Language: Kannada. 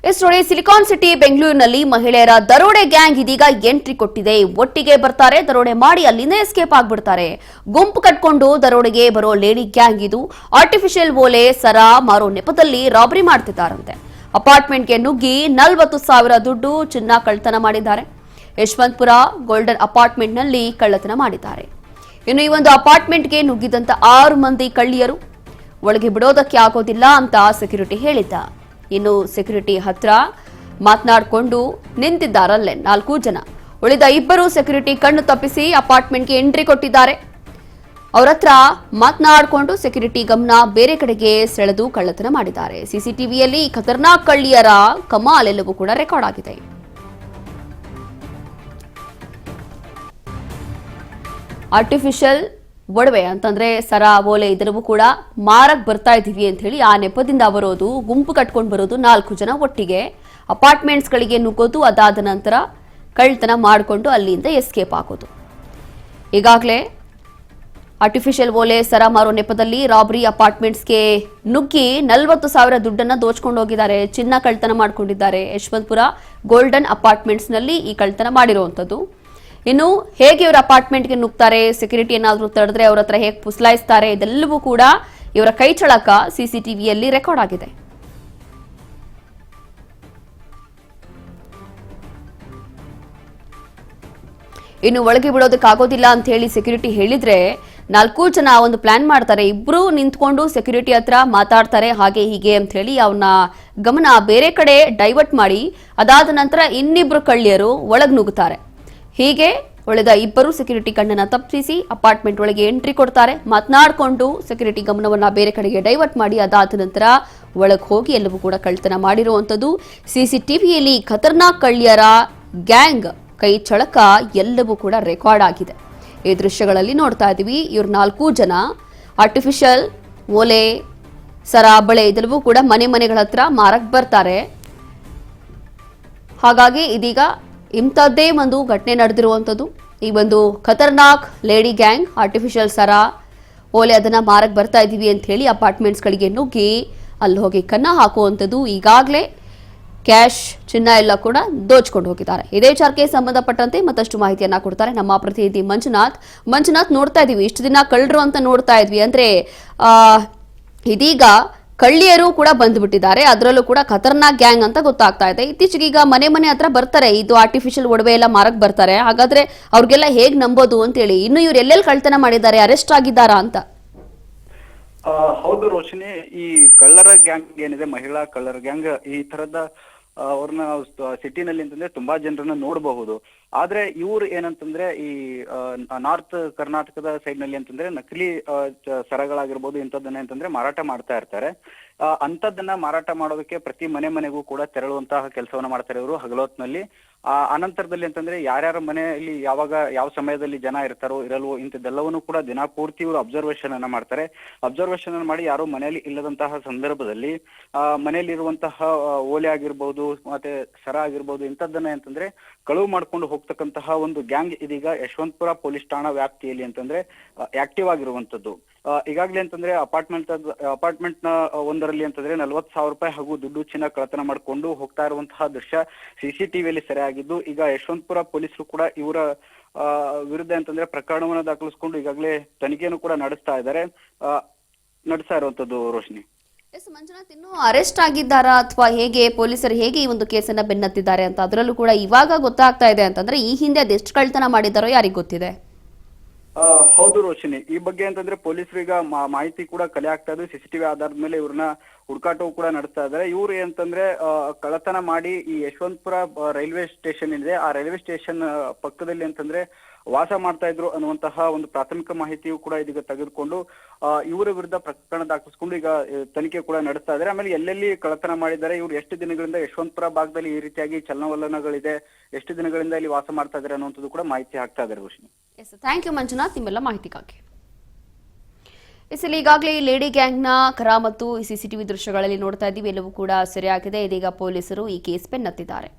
ಎಸ್ ನೋಡಿ, ಸಿಲಿಕಾನ್ ಸಿಟಿ ಬೆಂಗಳೂರಿನಲ್ಲಿ ಮಹಿಳೆಯರ ದರೋಡೆ ಗ್ಯಾಂಗ್ ಇದೀಗ ಎಂಟ್ರಿ ಕೊಟ್ಟಿದೆ. ಒಟ್ಟಿಗೆ ಬರ್ತಾರೆ, ದರೋಡೆ ಮಾಡಿ ಅಲ್ಲಿಂದ ಎಸ್ಕೇಪ್ ಆಗ್ಬಿಡ್ತಾರೆ. ಗುಂಪು ಕಟ್ಕೊಂಡು ದರೋಡೆಗೆ ಬರೋ ಲೇಡಿ ಗ್ಯಾಂಗ್ ಇದು. ಆರ್ಟಿಫಿಷಿಯಲ್ ಓಲೆ ಸರ ಮಾರೋ ನೆಪದಲ್ಲಿ ರಾಬರಿ ಮಾಡ್ತಿದ್ದಾರಂತೆ. ಅಪಾರ್ಟ್ಮೆಂಟ್ಗೆ ನುಗ್ಗಿ 40,000 ದುಡ್ಡು ಚಿನ್ನ ಕಳ್ಳತನ ಮಾಡಿದ್ದಾರೆ. ಯಶವಂತಪುರ ಗೋಲ್ಡನ್ ಅಪಾರ್ಟ್ಮೆಂಟ್ನಲ್ಲಿ ಕಳ್ಳತನ ಮಾಡಿದ್ದಾರೆ. ಇನ್ನು ಈ ಒಂದು ಅಪಾರ್ಟ್ಮೆಂಟ್ಗೆ ನುಗ್ಗಿದಂತ 6 ಮಂದಿ ಕಳ್ಳಿಯರು ಒಳಗೆ ಬಿಡೋದಕ್ಕೆ ಆಗೋದಿಲ್ಲ ಅಂತ ಸೆಕ್ಯೂರಿಟಿ ಹೇಳಿದ್ದ. ಇನ್ನು ಸೆಕ್ಯೂರಿಟಿ ಹತ್ರ ಮಾತನಾಡಿಕೊಂಡು ನಿಂತಿದ್ದಾರಲ್ಲೇ 4 ಜನ. ಉಳಿದ 2 ಸೆಕ್ಯೂರಿಟಿ ಕಣ್ಣು ತಪ್ಪಿಸಿ ಅಪಾರ್ಟ್ಮೆಂಟ್ಗೆ ಎಂಟ್ರಿ ಕೊಟ್ಟಿದ್ದಾರೆ. ಅವರ ಹತ್ರ ಮಾತನಾಡಿಕೊಂಡು ಸೆಕ್ಯೂರಿಟಿ ಗಮನ ಬೇರೆ ಕಡೆಗೆ ಸೆಳೆದು ಕಳ್ಳತನ ಮಾಡಿದ್ದಾರೆ. ಸಿಸಿಟಿವಿಯಲ್ಲಿ ಖತರ್ನಾಕ್ ಕಳ್ಳಿಯರ ಕಮಾಲ್ ಎಲ್ಲವೂ ಕೂಡ ರೆಕಾರ್ಡ್ ಆಗಿದೆ. ಆರ್ಟಿಫಿಷಿಯಲ್ ಒಡವೆ ಅಂತಂದ್ರೆ ಸರ ಓಲೆ ಇದೆಲ್ಲವೂ ಕೂಡ ಮಾರಕ್ ಬರ್ತಾ ಇದೀವಿ ಅಂತ ಹೇಳಿ ಆ ನೆಪದಿಂದ ಬರೋದು, ಗುಂಪು ಕಟ್ಕೊಂಡು ಬರೋದು 4 ಜನ ಒಟ್ಟಿಗೆ ಅಪಾರ್ಟ್ಮೆಂಟ್ಸ್ ಗಳಿಗೆ ನುಗ್ಗೋದು, ಅದಾದ ನಂತರ ಕಳ್ಳತನ ಮಾಡಿಕೊಂಡು ಅಲ್ಲಿಂದ ಎಸ್ಕೇಪ್ ಆಗೋದು. ಈಗಾಗಲೇ ಆರ್ಟಿಫಿಷಿಯಲ್ ಓಲೆ ಸರ ಮಾರೋ ನೆಪದಲ್ಲಿ ರಾಬರಿ ಅಪಾರ್ಟ್ಮೆಂಟ್ಸ್ಗೆ ನುಗ್ಗಿ 40,000 ದುಡ್ಡನ್ನ ದೋಚ್ಕೊಂಡು ಹೋಗಿದ್ದಾರೆ. ಚಿನ್ನ ಕಳ್ಳತನ ಮಾಡ್ಕೊಂಡಿದ್ದಾರೆ. ಯಶವಂತಪುರ ಗೋಲ್ಡನ್ ಅಪಾರ್ಟ್ಮೆಂಟ್ಸ್ ನಲ್ಲಿ ಈ ಕಳ್ಳತನ ಮಾಡಿರುವಂತದ್ದು. ಇನ್ನು ಹೇಗೆ ಇವರ ಅಪಾರ್ಟ್ಮೆಂಟ್ಗೆ ನುಗ್ತಾರೆ, ಸೆಕ್ಯೂರಿಟಿ ಏನಾದರೂ ತಡೆದ್ರೆ ಅವರ ಹತ್ರ ಹೇಗೆ ಪುಸ್ಲಾಯಿಸ್ತಾರೆ, ಇದೆಲ್ಲವೂ ಕೂಡ ಇವರ ಕೈ ಚಳಕ ಸಿಸಿಟಿವಿಯಲ್ಲಿ ರೆಕಾರ್ಡ್ ಆಗಿದೆ. ಇನ್ನು ಒಳಗೆ ಬಿಡೋದಕ್ಕಾಗೋದಿಲ್ಲ ಅಂತ ಹೇಳಿ ಸೆಕ್ಯೂರಿಟಿ ಹೇಳಿದ್ರೆ 4 ಜನ ಒಂದು ಪ್ಲಾನ್ ಮಾಡ್ತಾರೆ. 2 ನಿಂತ್ಕೊಂಡು ಸೆಕ್ಯೂರಿಟಿ ಹತ್ರ ಮಾತಾಡ್ತಾರೆ, ಹಾಗೆ ಹೀಗೆ ಅಂತ ಹೇಳಿ ಅವನ ಗಮನ ಬೇರೆ ಕಡೆ ಡೈವರ್ಟ್ ಮಾಡಿ ಅದಾದ ನಂತರ ಇನ್ನಿಬ್ರು ಕಳ್ಳಿಯರು ಒಳಗ್ ನುಗ್ಗುತ್ತಾರೆ. ಹೀಗೆ ಉಳಿದ 2 ಸೆಕ್ಯೂರಿಟಿ ಕಣ್ಣನ್ನ ತಪ್ಪಿಸಿ ಅಪಾರ್ಟ್ಮೆಂಟ್ ಒಳಗೆ ಎಂಟ್ರಿ ಕೊಡ್ತಾರೆ. ಮಾತನಾಡಿಕೊಂಡು ಸೆಕ್ಯೂರಿಟಿ ಗಮನವನ್ನ ಬೇರೆ ಕಡೆಗೆ ಡೈವರ್ಟ್ ಮಾಡಿ ಅದಾದ ನಂತರ ಒಳಗೆ ಹೋಗಿ ಎಲ್ಲವೂ ಕೂಡ ಕಳ್ಳತನ ಮಾಡಿರುವಂತದ್ದು. ಸಿಸಿಟಿವಿಯಲ್ಲಿ ಖತರ್ನಾಕ್ ಕಳ್ಳಿಯರ ಗ್ಯಾಂಗ್ ಕೈ ಚಳಕ ಎಲ್ಲವೂ ಕೂಡ ರೆಕಾರ್ಡ್ ಆಗಿದೆ. ಈ ದೃಶ್ಯಗಳಲ್ಲಿ ನೋಡ್ತಾ ಇದೀವಿ. ಇವ್ರು 4 ಜನ ಆರ್ಟಿಫಿಷಿಯಲ್ ಓಲೆ ಸರ ಬಳೆ ಇದೆಲ್ಲವೂ ಕೂಡ ಮನೆಗಳ ಹತ್ರ ಮಾರಕ್ ಬರ್ತಾರೆ. ಹಾಗಾಗಿ ಇದೀಗ ಇಂಥದ್ದೇ ಒಂದು ಘಟನೆ ನಡೆದಿರುವಂಥದ್ದು. ಈ ಒಂದು ಖತರ್ನಾಕ್ ಲೇಡಿ ಗ್ಯಾಂಗ್ ಆರ್ಟಿಫಿಷಿಯಲ್ ಸರ ಓಲೆ ಅದನ್ನ ಮಾರಕ್ ಬರ್ತಾ ಇದೀವಿ ಅಂತ ಹೇಳಿ ಅಪಾರ್ಟ್ಮೆಂಟ್ಸ್ಗಳಿಗೆ ನುಗ್ಗಿ ಅಲ್ಲಿ ಹೋಗಿ ಕನ್ನ ಹಾಕುವಂಥದ್ದು. ಈಗಾಗಲೇ ಕ್ಯಾಶ್ ಚಿನ್ನ ಎಲ್ಲ ಕೂಡ ದೋಚ್ಕೊಂಡು ಹೋಗಿದ್ದಾರೆ. ಇದೇ ವಿಚಾರಕ್ಕೆ ಸಂಬಂಧಪಟ್ಟಂತೆ ಮತ್ತಷ್ಟು ಮಾಹಿತಿಯನ್ನ ಕೊಡ್ತಾರೆ ನಮ್ಮ ಪ್ರತಿನಿಧಿ ಮಂಜುನಾಥ್. ನೋಡ್ತಾ ಇದೀವಿ, ಇಷ್ಟು ದಿನ ಕಳ್ಳರು ಅಂತ ನೋಡ್ತಾ ಇದ್ವಿ, ಅಂದ್ರೆ ಇದೀಗ ಕಳ್ಳಿಯರು ಕೂಡ ಬಂದ್ಬಿಟ್ಟಿದ್ದಾರೆ. ಅದರಲ್ಲೂ ಕೂಡ ಖತರ್ನಾಕ್ ಗ್ಯಾಂಗ್ ಅಂತ ಗೊತ್ತಾಗ್ತಾ ಇದೆ. ಇತ್ತೀಚೆಗೆ ಈಗ ಮನೆ ಹತ್ರ ಬರ್ತಾರೆ, ಇದು ಆರ್ಟಿಫಿಷಿಯಲ್ ಒಡವೆ ಎಲ್ಲ ಮಾರಕ್ ಬರ್ತಾರೆ. ಹಾಗಾದ್ರೆ ಅವ್ರಿಗೆಲ್ಲ ಹೇಗ್ ನಂಬೋದು ಅಂತ ಹೇಳಿ, ಇನ್ನು ಇವ್ರು ಎಲ್ಲೆಲ್ಲಿ ಕಳ್ತನ ಮಾಡಿದ್ದಾರೆ, ಅರೆಸ್ಟ್ ಆಗಿದ್ದಾರಾ ಅಂತ? ಹೌದು ರೋಶಿನಿ, ಈ ಕಳ್ಳರ ಗ್ಯಾಂಗ್ ಏನಿದೆ, ಮಹಿಳಾ ಕಳ್ಳರ ಗ್ಯಾಂಗ್, ಈ ತರದ ಅವ್ರನ್ನ ಸಿಟಿನಲ್ಲಿ ಅಂತಂದ್ರೆ ತುಂಬಾ ಜನರನ್ನ ನೋಡಬಹುದು. ಆದ್ರೆ ಇವ್ರು ಏನಂತಂದ್ರೆ ಈ ನಾರ್ತ್ ಕರ್ನಾಟಕದ ಸೈಡ್ ನಲ್ಲಿ ಅಂತಂದ್ರೆ ನಕಲಿ ಸರಗಳಾಗಿರ್ಬೋದು ಇಂಥದ್ದನ್ನ ಅಂತಂದ್ರೆ ಮಾರಾಟ ಮಾಡ್ತಾ ಇರ್ತಾರೆ. ಅಂತದನ್ನ ಮಾರಾಟ ಮಾಡೋದಕ್ಕೆ ಪ್ರತಿ ಮನೆಗೂ ಕೂಡ ತೆರಳುವಂತಹ ಕೆಲಸವನ್ನ ಮಾಡ್ತಾರೆ ಇವರು ಹಗಲೊತ್ನಲ್ಲಿ. ಅನಂತರದಲ್ಲಿ ಅಂತಂದ್ರೆ ಯಾರ್ಯಾರ ಮನೆಯಲ್ಲಿ ಯಾವ ಸಮಯದಲ್ಲಿ ಜನ ಇರ್ತಾರೋ ಇರಲ್ವೋ ಇಂಥದ್ದೆಲ್ಲವನ್ನೂ ಕೂಡ ದಿನ ಪೂರ್ತಿ ಇವರು ಅಬ್ಸರ್ವೇಷನ್ ಅನ್ನ ಮಾಡ್ತಾರೆ. ಅಬ್ಸರ್ವೇಷನ್ ಅನ್ನ ಮಾಡಿ ಯಾರು ಮನೆಯಲ್ಲಿ ಇಲ್ಲದಂತಹ ಸಂದರ್ಭದಲ್ಲಿ ಮನೆಯಲ್ಲಿ ಇರುವಂತಹ ಓಲೆ ಆಗಿರ್ಬೋದು ಮತ್ತೆ ಸರ ಆಗಿರ್ಬೋದು ಇಂಥದ್ದನ್ನ ಅಂತಂದ್ರೆ ಕಳುವು ಮಾಡ್ಕೊಂಡು ಹೋಗ್ತಕ್ಕಂತಹ ಒಂದು ಗ್ಯಾಂಗ್ ಇದೀಗ ಯಶವಂತಪುರ ಪೊಲೀಸ್ ಠಾಣಾ ವ್ಯಾಪ್ತಿಯಲ್ಲಿ ಅಂತಂದ್ರೆ ಆಕ್ಟಿವ್ ಆಗಿರುವಂತದ್ದು. ಈಗಾಗ್ಲೇ ಅಂತಂದ್ರೆ ಅಪಾರ್ಟ್ಮೆಂಟ್ ನ ಒಂದರಲ್ಲಿ ಅಂತಂದ್ರೆ 40,000 ರೂಪಾಯಿ ಹಾಗೂ ದುಡ್ಡು ಚಿನ್ನ ಕಳ್ಳತನ ಮಾಡ್ಕೊಂಡು ಹೋಗ್ತಾ ಇರುವಂತಹ ದೃಶ್ಯ ಸಿಸಿಟಿವಿಯಲ್ಲಿ ಸೆರೆ ಆಗಿದ್ದು, ಈಗ ಯಶವಂತಪುರ ಪೊಲೀಸರು ಕೂಡ ಇವರ ವಿರುದ್ಧ ಅಂತಂದ್ರೆ ಪ್ರಕರಣವನ್ನ ದಾಖಲಿಸಿಕೊಂಡು ಈಗಾಗಲೇ ತನಿಖೆಯನ್ನು ಕೂಡ ನಡೆಸ್ತಾ ಇರುವಂತದ್ದು ರೋಶಿನಿ. ಮಂಜುನಾಥ್, ಇನ್ನು ಅರೆಸ್ಟ್ ಆಗಿದ್ದಾರಾ ಅಥವಾ ಹೇಗೆ, ಪೊಲೀಸರು ಹೇಗೆ ಈ ಒಂದು ಕೇಸನ್ನ ಬೆನ್ನತ್ತಿದ್ದಾರೆ ಅಂತ? ಅದರಲ್ಲೂ ಕೂಡ ಇವಾಗ ಗೊತ್ತಾಗ್ತಾ ಇದೆ ಅಂತಂದ್ರೆ ಈ ಹಿಂದೆ ಅದೆಷ್ಟು ಕಳ್ಳತನ ಮಾಡಿದ್ದಾರೋ ಯಾರಿಗ್ ಗೊತ್ತಿದೆ? ಹೌದು ರೋಶಿನಿ, ಈ ಬಗ್ಗೆ ಅಂತಂದ್ರೆ ಪೊಲೀಸರು ಈಗ ಮಾಹಿತಿ ಕೂಡ ಕಲೆ ಆಗ್ತಾ ಇದೆ. ಸಿಸಿಟಿವಿ ಆಧಾರದ ಮೇಲೆ ಇವ್ರನ್ನ ಹುಡುಕಾಟವು ಕೂಡ ನಡೆಸ್ತಾ ಇದ್ದಾರೆ. ಇವ್ರು ಏನಂತಂದ್ರೆ ಕಳ್ಳತನ ಮಾಡಿ ಈ ಯಶವಂತಪುರ ರೈಲ್ವೆ ಸ್ಟೇಷನ್ ಇದೆ, ಆ ರೈಲ್ವೆ ಸ್ಟೇಷನ್ ಪಕ್ಕದಲ್ಲಿ ಅಂತಂದ್ರೆ ವಾಸ ಮಾಡ್ತಾ ಇದ್ರು ಅನ್ನುವಂತಹ ಒಂದು ಪ್ರಾಥಮಿಕ ಮಾಹಿತಿಯು ಕೂಡ ಇದೀಗ ತೆಗೆದುಕೊಂಡು ಇವರ ವಿರುದ್ಧ ಪ್ರಕರಣ ದಾಖಲಿಸಿಕೊಂಡು ಈಗ ತನಿಖೆ ಕೂಡ ನಡೆಸ್ತಾ ಇದ್ದಾರೆ. ಆಮೇಲೆ ಎಲ್ಲೆಲ್ಲಿ ಕಳ್ಳತನ ಮಾಡಿದ್ದಾರೆ, ಇವ್ರು ಎಷ್ಟು ದಿನಗಳಿಂದ ಯಶವಂತಪುರ ಭಾಗದಲ್ಲಿ ಈ ರೀತಿಯಾಗಿ ಚಲನವಲನಗಳಿದೆ, ಎಷ್ಟು ದಿನಗಳಿಂದ ಇಲ್ಲಿ ವಾಸ ಮಾಡ್ತಾ ಇದ್ದಾರೆ ಅನ್ನುವಂಥದ್ದು ಕೂಡ ಮಾಹಿತಿ ಹಾಕ್ತಾ ಇದ್ದಾರೆ ರೋಶಿನಿ. ಥ್ಯಾಂಕ್ ಯು ಮಂಜುನಾಥ್, ನಿಮ್ಮೆಲ್ಲ ಮಾಹಿತಿಗಾಗಿ. ಈಗಾಗಲೇ ಲೇಡಿ ಗ್ಯಾಂಗ್ನ ಕರ ಮತ್ತು ಸಿಸಿಟಿವಿ ದೃಶ್ಯಗಳಲ್ಲಿ ನೋಡ್ತಾ ಇದ್ದೀವಿ, ಎಲ್ಲವೂ ಕೂಡ ಸರಿಯಾಗಿದೆ. ಇದೀಗ ಪೊಲೀಸರು ಈ ಕೇಸ್ ಬೆನ್ನತ್ತಿದ್ದಾರೆ.